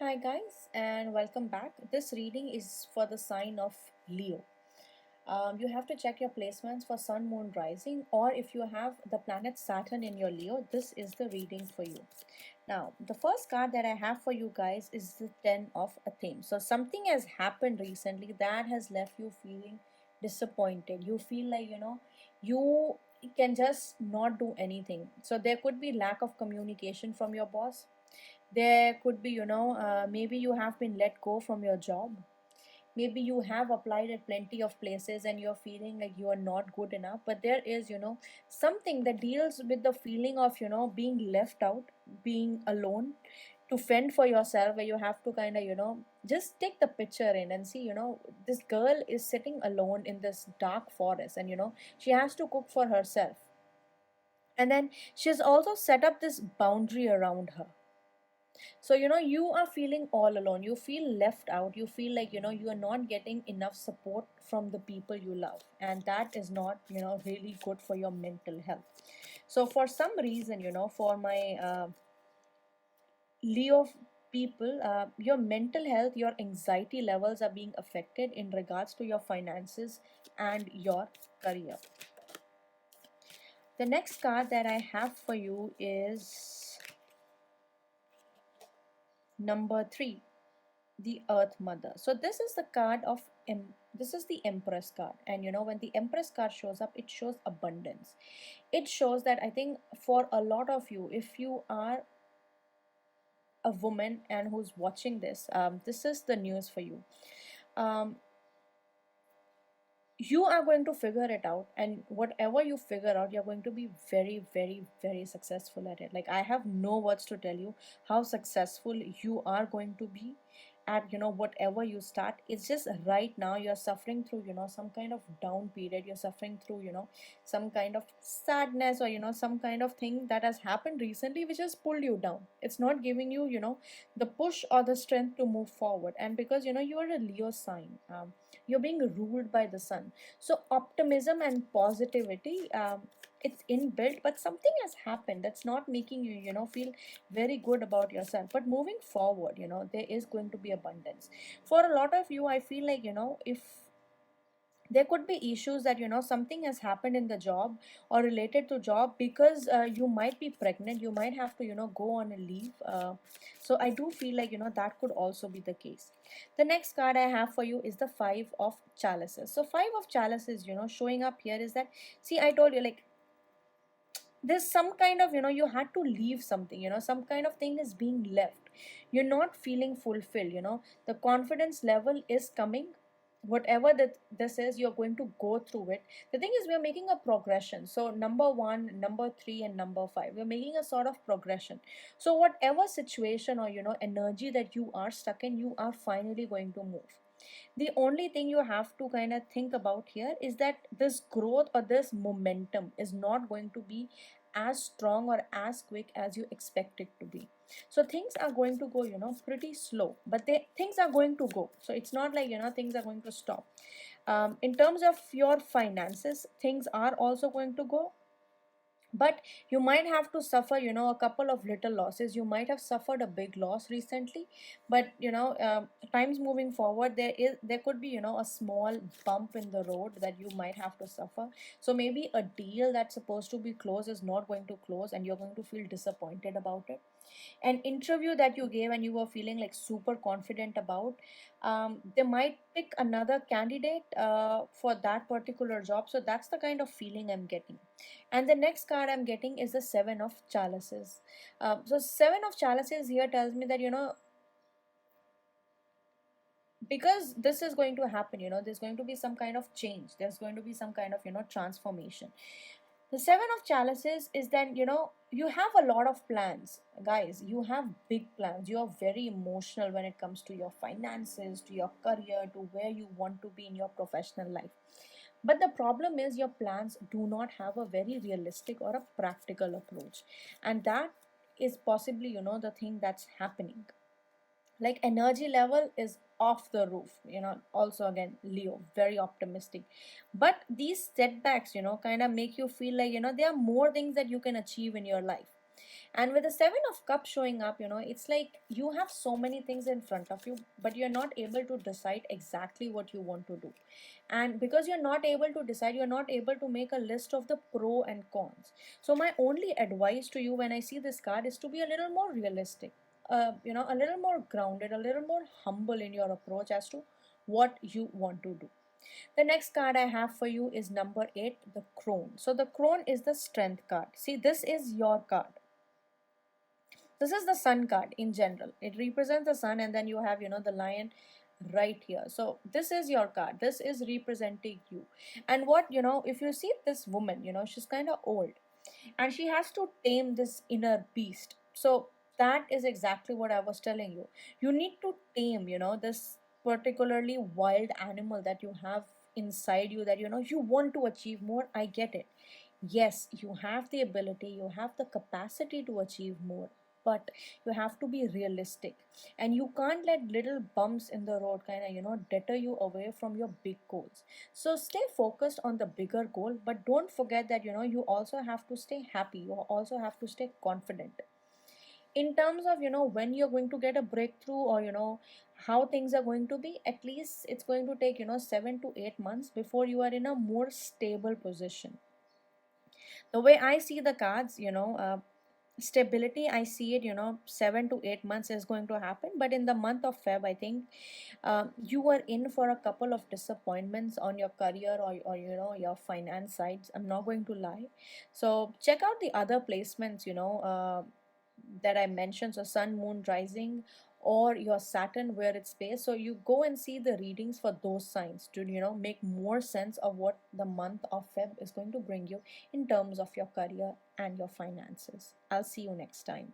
Hi guys, and welcome back. This reading is for the sign of Leo. You have to check your placements for Sun, Moon, Rising, or if you have the planet Saturn in your Leo, this is the reading for you. Now, the first card that I have for you guys is the Ten of a Theme. So, something has happened recently that has left you feeling disappointed. You feel like, you can just not do anything. So, there could be lack of communication from your boss. There could be, maybe you have been let go from your job. Maybe you have applied at plenty of places and you're feeling like you are not good enough. But there is, something that deals with the feeling of, being left out, being alone, to fend for yourself, where you have to kind of, just take the picture in and see, this girl is sitting alone in this dark forest and, she has to cook for herself. And then she's also set up this boundary around her. So, you are feeling all alone. You feel left out. You feel like, you are not getting enough support from the people you love. And that is not, really good for your mental health. So, for some reason, for my Leo people, your mental health, your anxiety levels are being affected in regards to your finances and your career. The next card that I have for you is number 3, the Earth Mother. So this is the card of this is the Empress card, and when the Empress card shows up, it shows abundance. It shows that, I think, for a lot of you, if you are a woman and who's watching this, this is the news for you. um, you are going to figure it out, and whatever you figure out, you're going to be very, very, very successful at it. Like, I have no words to tell you how successful you are going to be at whatever you start. It's just right now you're suffering through some kind of down period. You're suffering through some kind of sadness, or some kind of thing that has happened recently which has pulled you down. It's not giving you the push or the strength to move forward. And because you are a Leo sign, you're being ruled by the sun. So optimism and positivity, it's inbuilt, but something has happened that's not making you feel very good about yourself. But moving forward, there is going to be abundance for a lot of you. I feel like, if there could be issues that something has happened in the job or related to job, because you might be pregnant, you might have to go on a leave. So I do feel like that could also be the case. The next card I have for you is the Five of Chalices. So Five of Chalices, showing up here is that, see, I told you, like, there's some kind of you had to leave something, some kind of thing is being left. You're not feeling fulfilled. The confidence level is coming. Whatever that this is, you're going to go through it. The thing is, we're making a progression. So number 1, number 3, and number 5, we're making a sort of progression. So whatever situation or energy that you are stuck in, you are finally going to move. The only thing you have to kind of think about here is that this growth or this momentum is not going to be as strong or as quick as you expect it to be. So things are going to go pretty slow, but things are going to go. So it's not like things are going to stop. In terms of your finances, things are also going to go, but you might have to suffer a couple of little losses. You might have suffered a big loss recently, but times moving forward, there could be a small bump in the road that you might have to suffer. So maybe a deal that's supposed to be closed is not going to close, and you're going to feel disappointed about it. An interview that you gave and you were feeling like super confident about, they might pick another candidate for that particular job. So that's the kind of feeling I'm getting. And the next card I'm getting is the Seven of Chalices. So Seven of Chalices here tells me that because this is going to happen, there's going to be some kind of change. There's going to be some kind of transformation. The Seven of Chalices is that you have a lot of plans, guys. You have big plans. You are very emotional when it comes to your finances, to your career, to where you want to be in your professional life. But the problem is, your plans do not have a very realistic or a practical approach. And that is possibly, the thing that's happening. Like, energy level is off the roof. Also, again, Leo, very optimistic. But these setbacks, kind of make you feel like, there are more things that you can achieve in your life. And with the Seven of Cups showing up, it's like you have so many things in front of you, but you're not able to decide exactly what you want to do. And because you're not able to decide, you're not able to make a list of the pro and cons. So my only advice to you when I see this card is to be a little more realistic, a little more grounded, a little more humble in your approach as to what you want to do. The next card I have for you is number 8, the crone. So the crone is the strength card. See, this is your card. This is the sun card in general. It represents the sun, and then you have, the lion right here. So this is your card. This is representing you. And what, if you see this woman, she's kind of old and she has to tame this inner beast. So that is exactly what I was telling you. You need to tame, this particularly wild animal that you have inside you, that you want to achieve more. I get it. Yes, you have the ability, you have the capacity to achieve more, but you have to be realistic, and you can't let little bumps in the road kind of deter you away from your big goals. So stay focused on the bigger goal, but don't forget that you also have to stay happy, you also have to stay confident in terms of when you're going to get a breakthrough, or how things are going to be. At least it's going to take 7 to 8 months before you are in a more stable position. The way I see the cards, stability, I see it, 7 to 8 months is going to happen. But in the month of Feb, I think you are in for a couple of disappointments on your career, or your finance sides. I'm not going to lie. So check out the other placements, that I mentioned. So sun, moon, rising, or your Saturn where it's based. So you go and see the readings for those signs to make more sense of what the month of Feb is going to bring you in terms of your career and your finances. I'll see you next time.